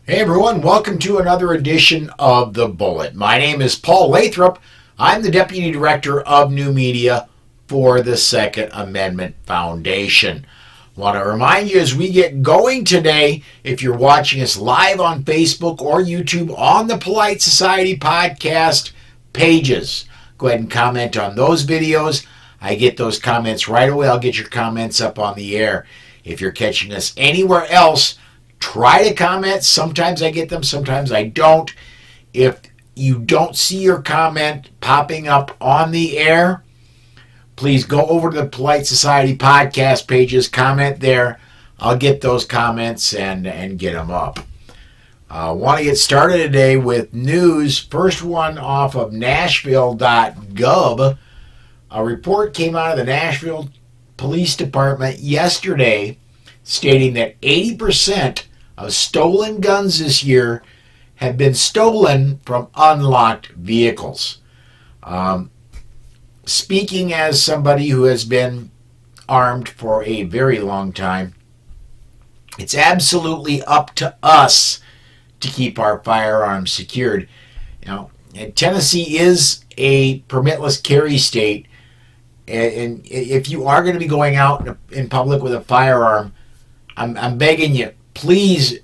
Hey everyone, welcome to another edition of The Bullet. My name is Paul Lathrop. I'm the Deputy Director of New Media for the Second Amendment Foundation. Want to remind you as we get going today, if you're watching us live on Facebook or YouTube on the Polite Society podcast pages, go ahead and comment on those videos. I get those comments right away. I'll get your comments up on the air. If you're catching us anywhere else, try to comment. Sometimes I get them, sometimes I don't. If you don't see your comment popping up on the air, please go over to the Polite Society podcast pages, comment there. I'll get those comments and get them up. I want to get started today with news. First one off of Nashville.gov. A report came out of the Nashville Police Department yesterday stating that 80% of stolen guns this year have been stolen from unlocked vehicles. Speaking as somebody who has been armed for a very long time, it's absolutely up to us to keep our firearms secured. And Tennessee is a permitless carry state, and if you are going to be going out in public with a firearm, I'm begging you, please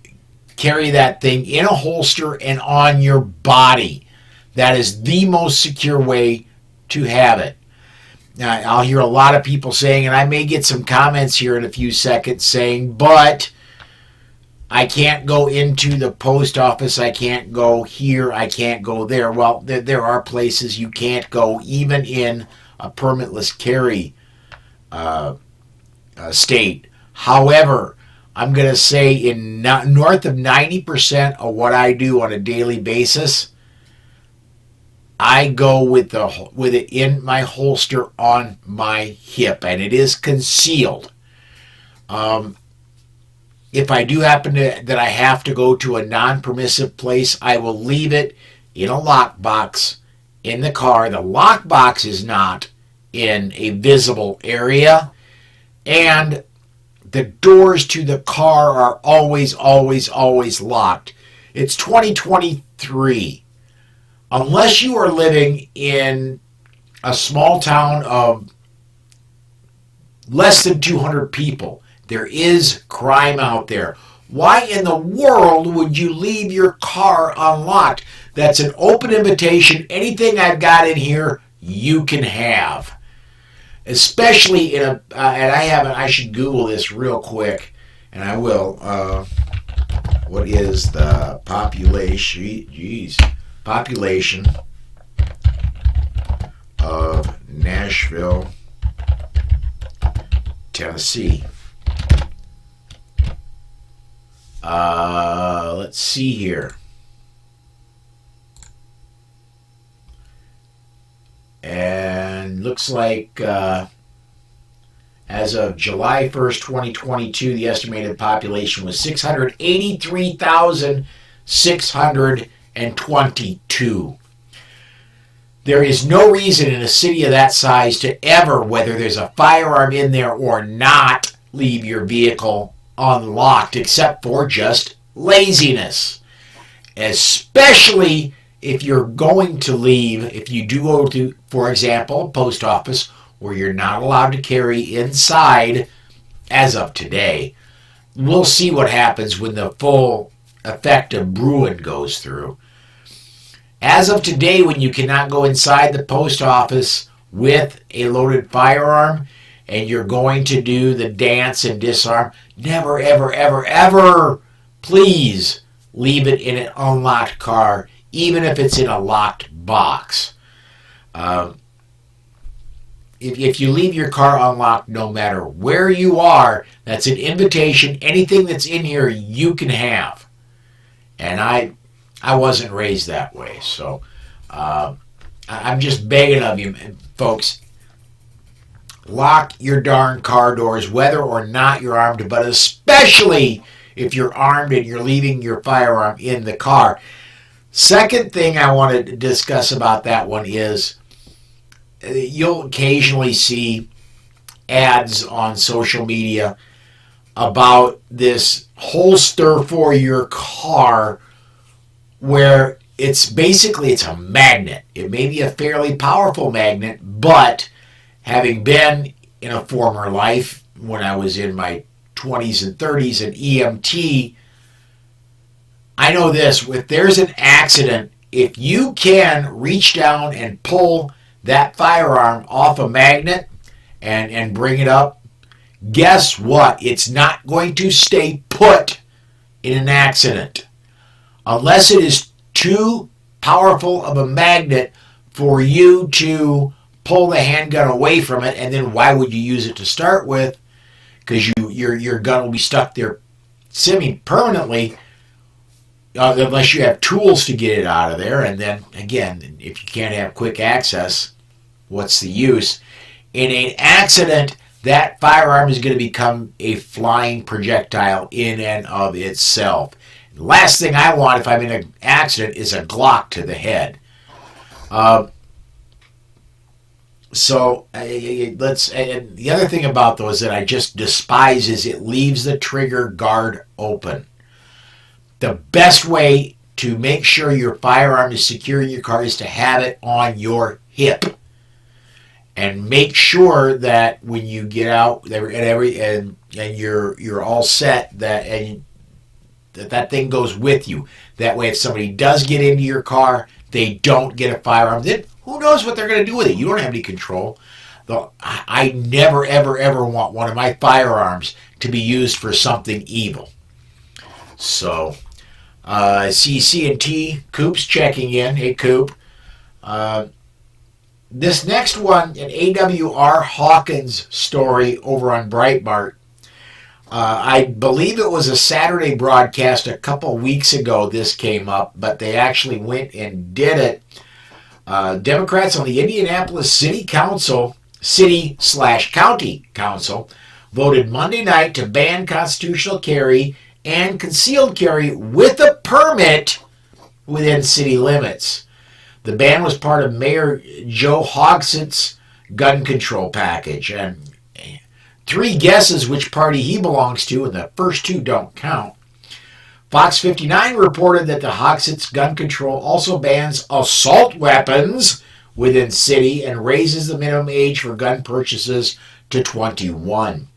carry that thing in a holster and on your body. That is the most secure way to have it. Now, I'll hear a lot of people saying, and I may get some comments here in a few seconds saying, but I can't go into the post office, I can't go here, I can't go there. Well, there are places you can't go, even in a permitless carry state. However, I'm going to say in north of 90% of what I do on a daily basis, I go with it in my holster on my hip, and it is concealed. If I do happen that I have to go to a non-permissive place, I will leave it in a lockbox in the car. The lockbox is not in a visible area, and the doors to the car are always, always, always locked. It's 2023. Unless you are living in a small town of less than 200 people, there is crime out there. Why in the world would you leave your car unlocked? That's an open invitation. Anything I've got in here, you can have. Especially in and I should Google this real quick, and I will. What is the population of Nashville, Tennessee? Let's see here. And looks like as of July 1st, 2022, the estimated population was 683,622. There is no reason in a city of that size to ever, whether there's a firearm in there or not, leave your vehicle unlocked, except for just laziness. Especially if you're going to leave, if you do go to, for example, a post office where you're not allowed to carry inside as of today. We'll see what happens when the full effect of Bruin goes through. As of today, when you cannot go inside the post office with a loaded firearm and you're going to do the dance and disarm, never, ever, ever, ever, please leave it in an unlocked car, even if it's in a locked box. If you leave your car unlocked, no matter where you are, that's an invitation. Anything that's in here, you can have. And I wasn't raised that way, so I'm just begging of you, folks. Lock your darn car doors, whether or not you're armed, but especially if you're armed and you're leaving your firearm in the car. Second thing I want to discuss about that one is you'll occasionally see ads on social media about this holster for your car where it's a magnet. It may be a fairly powerful magnet, but having been in a former life when I was in my 20s and 30s an EMT, I know this: if there's an accident, if you can reach down and pull that firearm off a magnet and bring it up, guess what? It's not going to stay put in an accident unless it is too powerful of a magnet for you to pull the handgun away from it. And then why would you use it to start with? Because your gun will be stuck there semi-permanently unless you have tools to get it out of there. And then, again, if you can't have quick access, what's the use? In an accident, that firearm is going to become a flying projectile in and of itself. The last thing I want if I'm in an accident is a Glock to the head. And the other thing about those that I just despise is it leaves the trigger guard open. The best way to make sure your firearm is secure in your car is to have it on your hip. And make sure that when you get out and you're all set, that thing goes with you. That way, if somebody does get into your car, they don't get a firearm. Then who knows what they're going to do with it? You don't have any control. Though I never, ever, ever want one of my firearms to be used for something evil. So, CC&T, Coop's checking in. Hey, Coop. This next one, an AWR Hawkins story over on Breitbart. I believe it was a Saturday broadcast a couple weeks ago this came up, but they actually went and did it. Democrats on the Indianapolis City County Council voted Monday night to ban constitutional carry and concealed carry with a permit within city limits. The ban was part of Mayor Joe Hogsett's gun control package. And 3 guesses which party he belongs to, and the first 2 don't count. Fox 59 reported that the Hogsett's gun control also bans assault weapons within city and raises the minimum age for gun purchases to 21.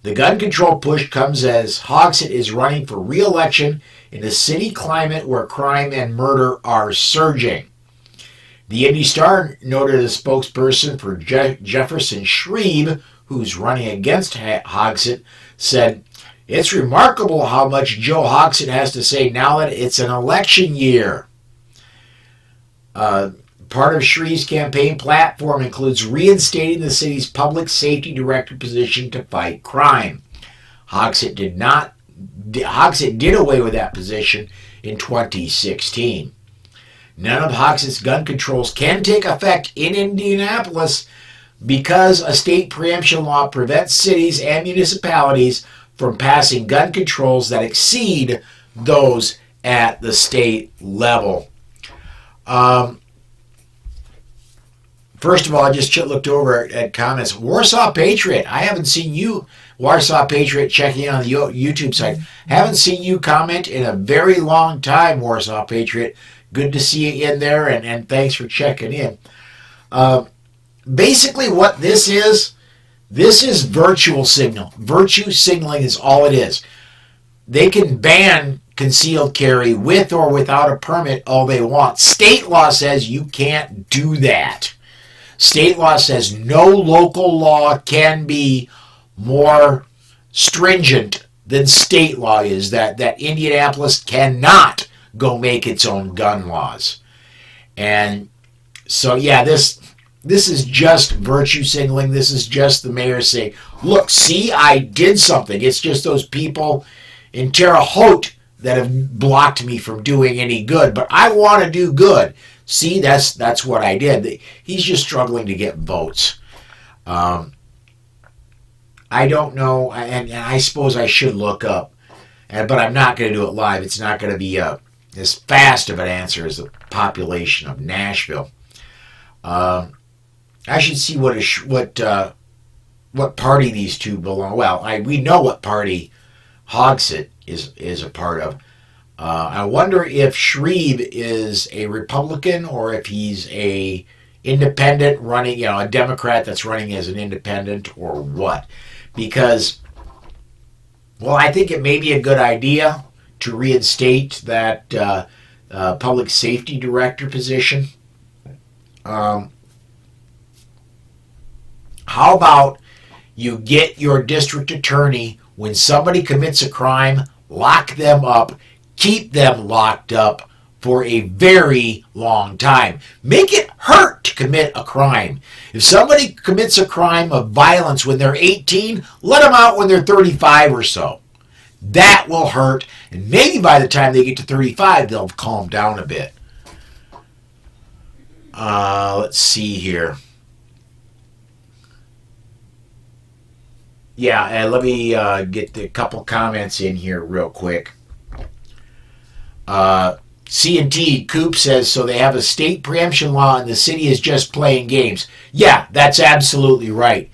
The gun control push comes as Hogsett is running for re-election in a city climate where crime and murder are surging. The Indy Star noted a spokesperson for Jefferson Shreve, who's running against Hogsett, said, "It's remarkable how much Joe Hogsett has to say now that it's an election year." Part of Shreve's campaign platform includes reinstating the city's public safety director position to fight crime. Hogsett did away with that position in 2016. None of Hogsett's gun controls can take effect in Indianapolis because a state preemption law prevents cities and municipalities from passing gun controls that exceed those at the state level. First of all, I just looked over at comments. Warsaw Patriot, I haven't seen you, Warsaw Patriot, checking in on the YouTube site. Haven't seen you comment in a very long time, Warsaw Patriot. Good to see you in there, and thanks for checking in. Basically what this is virtual signal. Virtue signaling is all it is. They can ban concealed carry with or without a permit all they want. State law says you can't do that. State law says no local law can be more stringent than state law is, that Indianapolis cannot go make its own gun laws. And so, yeah, this is just virtue signaling. This is just the mayor saying, look, see, I did something. It's just those people in Terre Haute that have blocked me from doing any good, but I want to do good. See, that's what I did. He's just struggling to get votes. I don't know, and I suppose I should look up, but I'm not going to do it live. It's not going to be as fast of an answer as the population of Nashville. I should see what party these two belong. Well, we know what party Hogsett is a part of. I wonder if Shreve is a Republican or if he's a independent running, a Democrat that's running as an independent or what. Because, well, I think it may be a good idea to reinstate that public safety director position. How about you get your district attorney, when somebody commits a crime, lock them up, keep them locked up for a very long time. Make it hurt to commit a crime. If somebody commits a crime of violence when they're 18, let them out when they're 35 or so. That will hurt, and maybe by the time they get to 35, they'll calm down a bit. Let's see here. Yeah, and let me get a couple comments in here real quick. C&T Coop says, so they have a state preemption law and the city is just playing games. Yeah, that's absolutely right.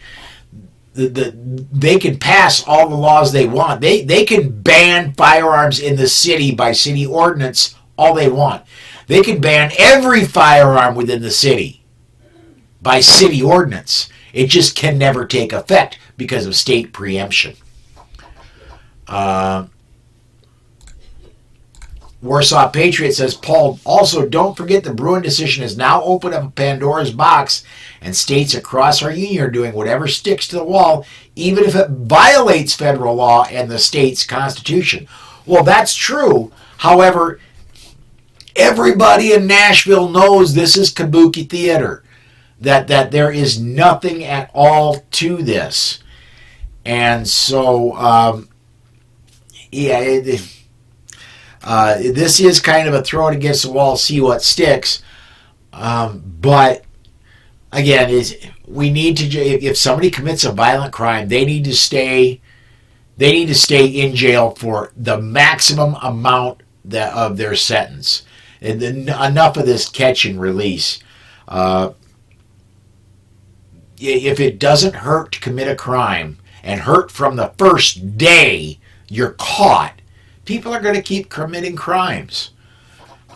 They can pass all the laws they want. They can ban firearms in the city by city ordinance all they want. They can ban every firearm within the city by city ordinance. It just can never take effect because of state preemption. Warsaw Patriot says, Paul, also don't forget the Bruen decision has now opened up a Pandora's box, and states across our union are doing whatever sticks to the wall, even if it violates federal law and the state's constitution. Well, that's true. However, everybody in Nashville knows this is kabuki theater, that there is nothing at all to this. And so, this is kind of a throw it against the wall, see what sticks. But again, we need to. If somebody commits a violent crime, they need to stay in jail for the maximum amount of their sentence. And then enough of this catch and release. If it doesn't hurt to commit a crime and hurt from the first day you're caught, people are going to keep committing crimes.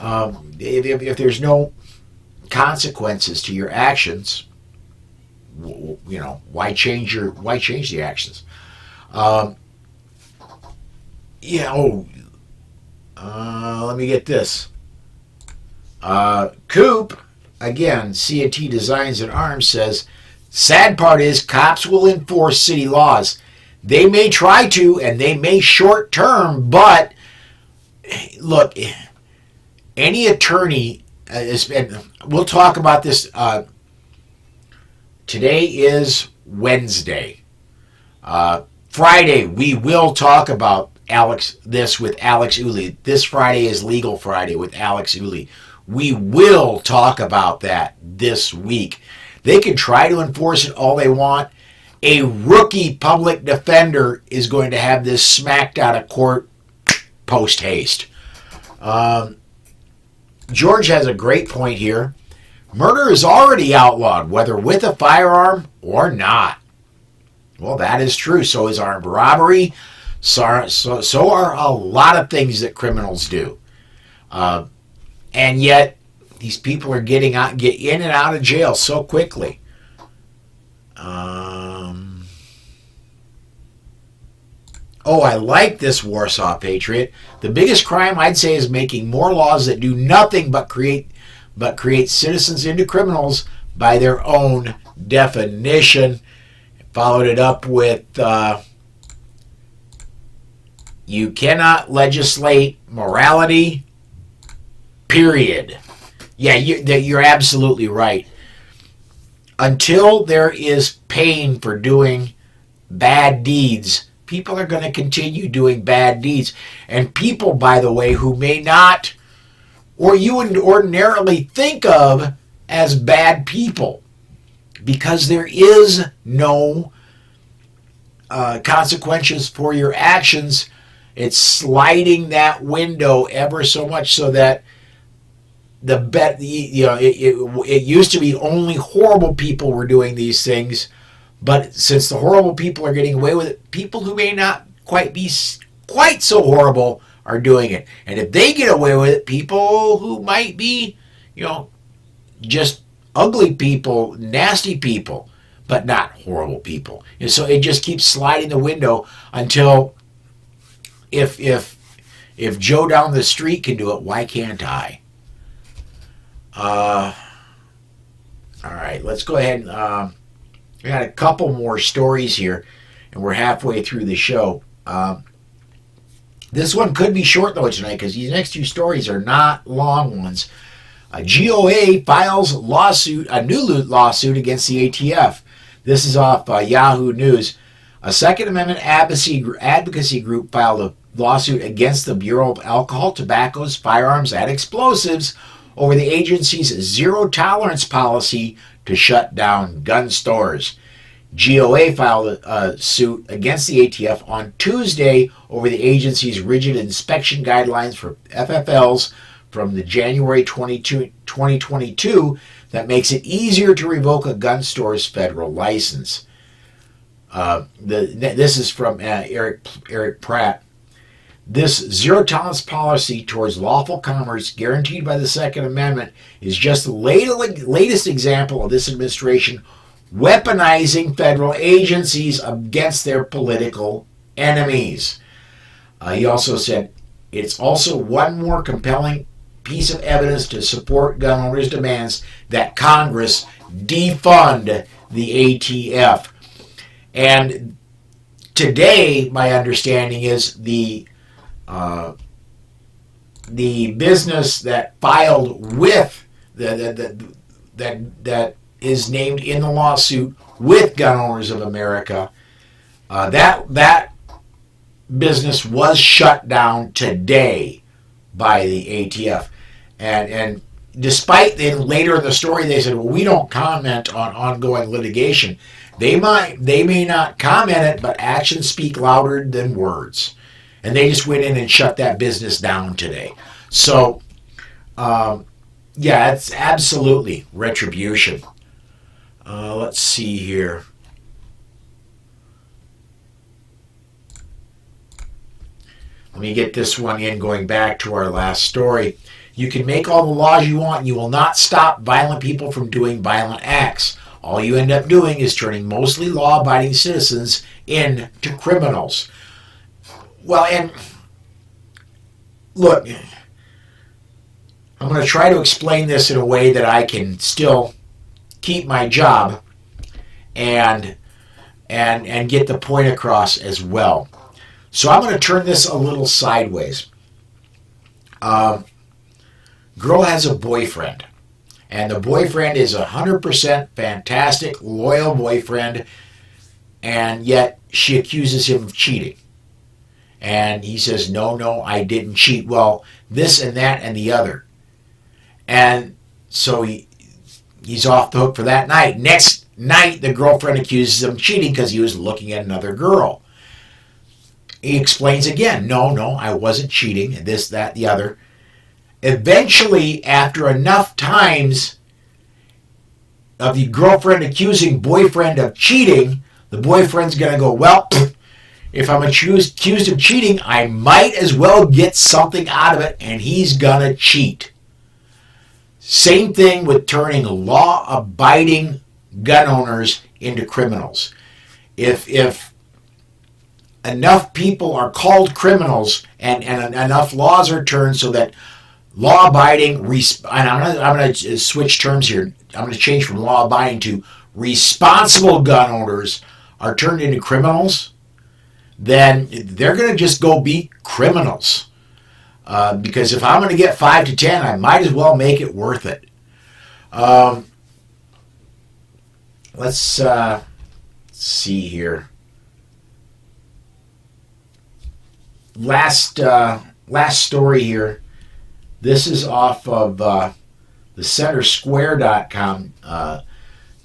If there's no consequences to your actions, why change the actions? Let me get this. Coop, again, C&T Designs and Arms says, sad part is cops will enforce city laws. They may try to, and they may short term, but look, any attorney, and we'll talk about this. Today is Wednesday. Friday, we will talk about this with Alex Uli. This Friday is Legal Friday with Alex Uli. We will talk about that this week. They can try to enforce it all they want. A rookie public defender is going to have this smacked out of court post haste. George has a great point here. Murder is already outlawed, whether with a firearm or not. Well, that is true. So is armed robbery. So are a lot of things that criminals do. And yet, these people are get in and out of jail so quickly. I like this Warsaw Patriot. The biggest crime, I'd say, is making more laws that do nothing but create citizens into criminals by their own definition. Followed it up with, you cannot legislate morality, period. Yeah, you're absolutely right. Until there is pain for doing bad deeds, people are going to continue doing bad deeds. And people, by the way, who may not, or you would ordinarily think of as bad people, because there is no consequences for your actions, it's sliding that window ever so much so that it used to be only horrible people were doing these things, but since the horrible people are getting away with it, people who may not quite be quite so horrible are doing it. And if they get away with it, people who might be, just ugly people, nasty people, but not horrible people. And so it just keeps sliding the window until if Joe down the street can do it, why can't I? All right, let's go ahead and I got a couple more stories here, and we're halfway through the show. This one could be short, though, tonight, because these next two stories are not long ones. GOA files a new lawsuit against the ATF. This is off Yahoo News. A Second Amendment advocacy group filed a lawsuit against the Bureau of Alcohol, Tobacco, Firearms, and Explosives over the agency's zero-tolerance policy to shut down gun stores. GOA filed a suit against the ATF on Tuesday over the agency's rigid inspection guidelines for FFLs from the January 2022 that makes it easier to revoke a gun store's federal license. This is from Eric Pratt. This zero-tolerance policy towards lawful commerce guaranteed by the Second Amendment is just the latest example of this administration weaponizing federal agencies against their political enemies. He also said, it's also one more compelling piece of evidence to support gun owners' demands that Congress defund the ATF. And today, my understanding is the business that filed with that is named in the lawsuit with Gun Owners of America, that business was shut down today by the ATF. And despite then later in the story they said, well, we don't comment on ongoing litigation. They may not comment it, but actions speak louder than words. And they just went in and shut that business down today. So, yeah, it's absolutely retribution. Let's see here. Let me get this one in, going back to our last story. You can make all the laws you want, and you will not stop violent people from doing violent acts. All you end up doing is turning mostly law-abiding citizens into criminals. Well, and look, I'm going to try to explain this in a way that I can still keep my job and get the point across as well. So I'm going to turn this a little sideways. Girl has a boyfriend, and the boyfriend is 100% fantastic, loyal boyfriend, and yet she accuses him of cheating. And he says, no, I didn't cheat. Well, this and that and the other. And so he's off the hook for that night. Next night, the girlfriend accuses him of cheating because he was looking at another girl. He explains again, no, I wasn't cheating, this, that, the other. Eventually, after enough times of the girlfriend accusing boyfriend of cheating, the boyfriend's going to go, well, if I'm accused of cheating, I might as well get something out of it, and he's going to cheat. Same thing with turning law-abiding gun owners into criminals. If enough people are called criminals and enough laws are turned so that law-abiding, and I'm going to switch terms here. I'm going to change from law-abiding to responsible gun owners are turned into criminals, then they're going to just go be criminals. Because if I'm going to get 5 to 10, I might as well make it worth it. Let's see here. Last story here. This is off of the centersquare.com.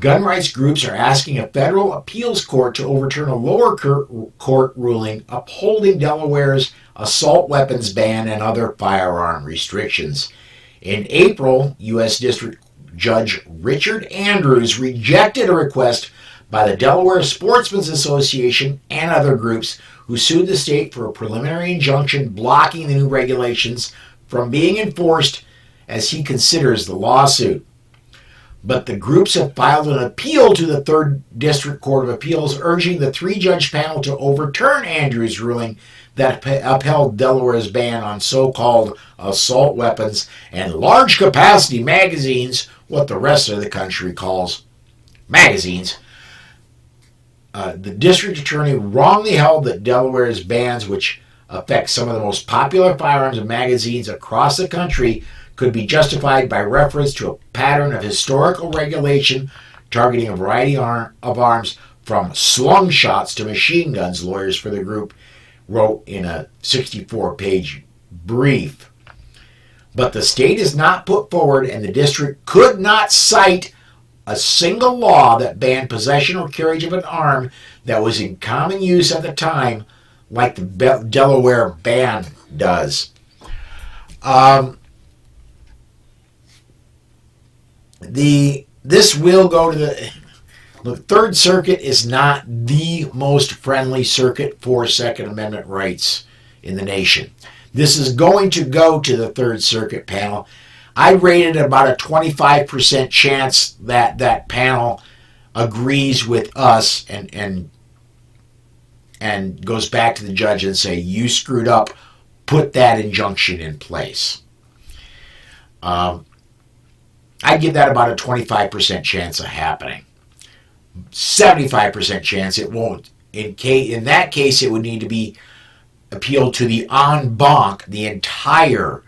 Gun rights groups are asking a federal appeals court to overturn a lower court ruling upholding Delaware's assault weapons ban and other firearm restrictions. In April, U.S. District Judge Richard Andrews rejected a request by the Delaware Sportsmen's Association and other groups who sued the state for a preliminary injunction blocking the new regulations from being enforced as he considers the lawsuit. But the groups have filed an appeal to the 3rd District Court of Appeals, urging the 3-judge panel to overturn Andrews' ruling that upheld Delaware's ban on so-called assault weapons and large-capacity magazines, what the rest of the country calls magazines. The district attorney wrongly held that Delaware's bans, which affect some of the most popular firearms and magazines across the country, could be justified by reference to a pattern of historical regulation targeting a variety of arms, from slugshots to machine guns, lawyers for the group wrote in a 64-page brief. But the state is not put forward, and the district could not cite a single law that banned possession or carriage of an arm that was in common use at the time, like the Delaware ban does. This will go to the Third Circuit is not the most friendly circuit for Second Amendment rights in the nation. This is going to go to the Third Circuit panel. I rated about a 25% chance that that panel agrees with us and goes back to the judge and say, you screwed up, put that injunction in place. I'd give that about a 25% chance of happening. 75% chance it won't. In that case, it would need to be appealed to the en banc, the entire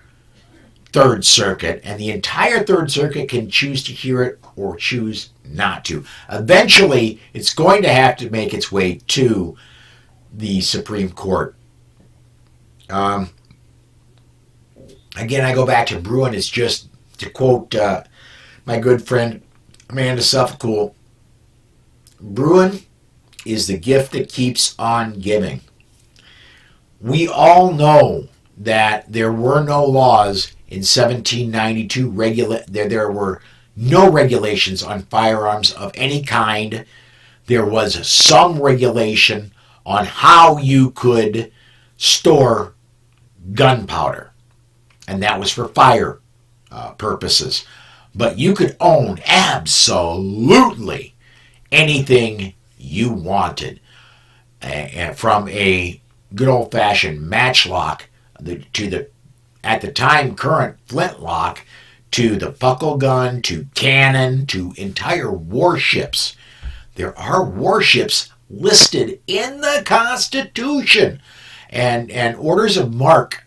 Third Circuit, and the entire Third Circuit can choose to hear it or choose not to. Eventually, it's going to have to make its way to the Supreme Court. Again, I go back to Bruen. It's just, to quote my good friend Amanda Suffolk, Bruen is the gift that keeps on giving. We all know that there were no laws in 1792. There were no regulations on firearms of any kind. There was some regulation on how you could store gunpowder, and that was for fire purposes. But you could own absolutely anything you wanted, from a good old-fashioned matchlock to the, at the time, current flintlock, to the buckle gun, to cannon, to entire warships. There are warships listed in the Constitution, and orders of marque,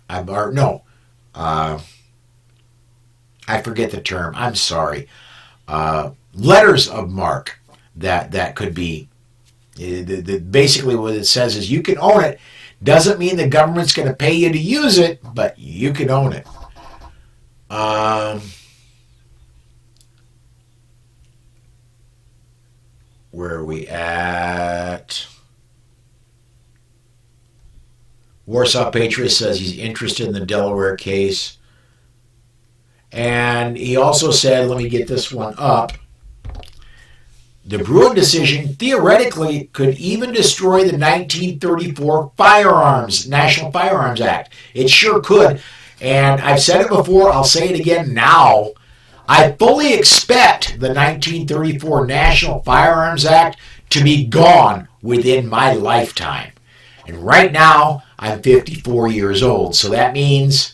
I forget the term, I'm sorry, letters of marque that could be, basically what it says is you can own it. Doesn't mean the government's going to pay you to use it, but you can own it. Where are we at? Warsaw Patriot says he's interested in the Delaware case. And he also said, let me get this one up, the Bruen decision theoretically could even destroy the 1934 National Firearms Act. It sure could. And I've said it before, I'll say it again now. I fully expect the 1934 National Firearms Act to be gone within my lifetime. And right now, I'm 54 years old. So that means,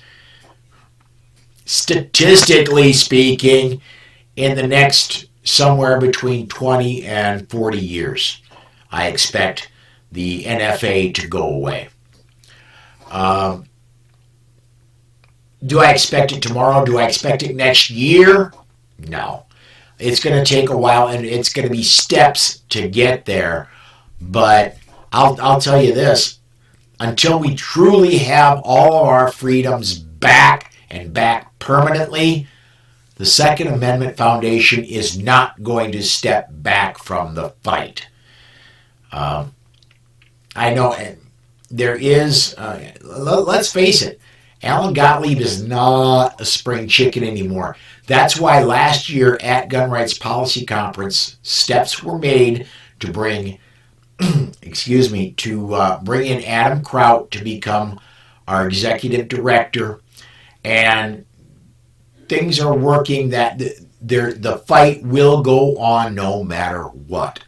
statistically speaking, in the next somewhere between 20 and 40 years, I expect the NFA to go away. Do I expect it tomorrow? Do I expect it next year? No. It's going to take a while, and it's going to be steps to get there. But I'll tell you this, until we truly have all of our freedoms back and back permanently, the Second Amendment Foundation is not going to step back from the fight. I know there is, let's face it, Alan Gottlieb is not a spring chicken anymore. That's why last year at Gun Rights Policy Conference, steps were made to bring, bring in Adam Kraut to become our executive director. And things are working that the fight will go on no matter what.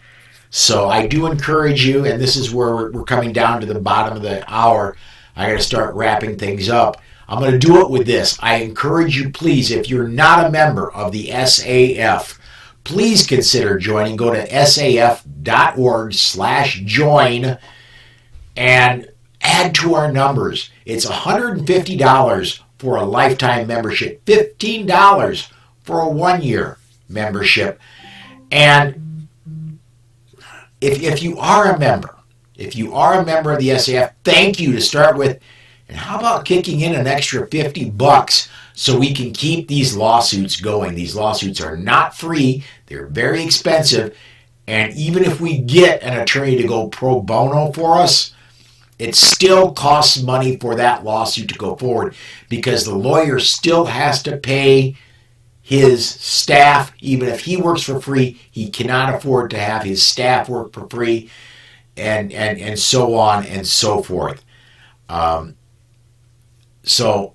So I do encourage you, and this is where we're coming down to the bottom of the hour. I got to start wrapping things up. I'm going to do it with this. I encourage you, please, if you're not a member of the SAF, please consider joining. Go to saf.org/join and add to our numbers. It's $150 for a lifetime membership, $15 for a 1-year membership. And if you are a member, of the SAF, thank you to start with. And how about kicking in an extra $50 so we can keep these lawsuits going? These lawsuits are not free. They're very expensive. And even if we get an attorney to go pro bono for us, it still costs money for that lawsuit to go forward because the lawyer still has to pay his staff. Even if he works for free, he cannot afford to have his staff work for free, and so on and so forth. So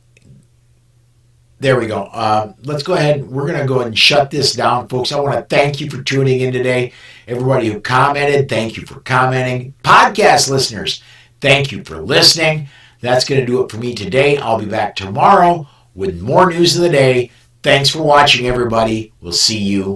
there we go. Let's go ahead. We're going to go ahead and shut this down, folks. I want to thank you for tuning in today. Everybody who commented, thank you for commenting. Podcast listeners, thank you for listening. That's going to do it for me today. I'll be back tomorrow with more news of the day. Thanks for watching, everybody. We'll see you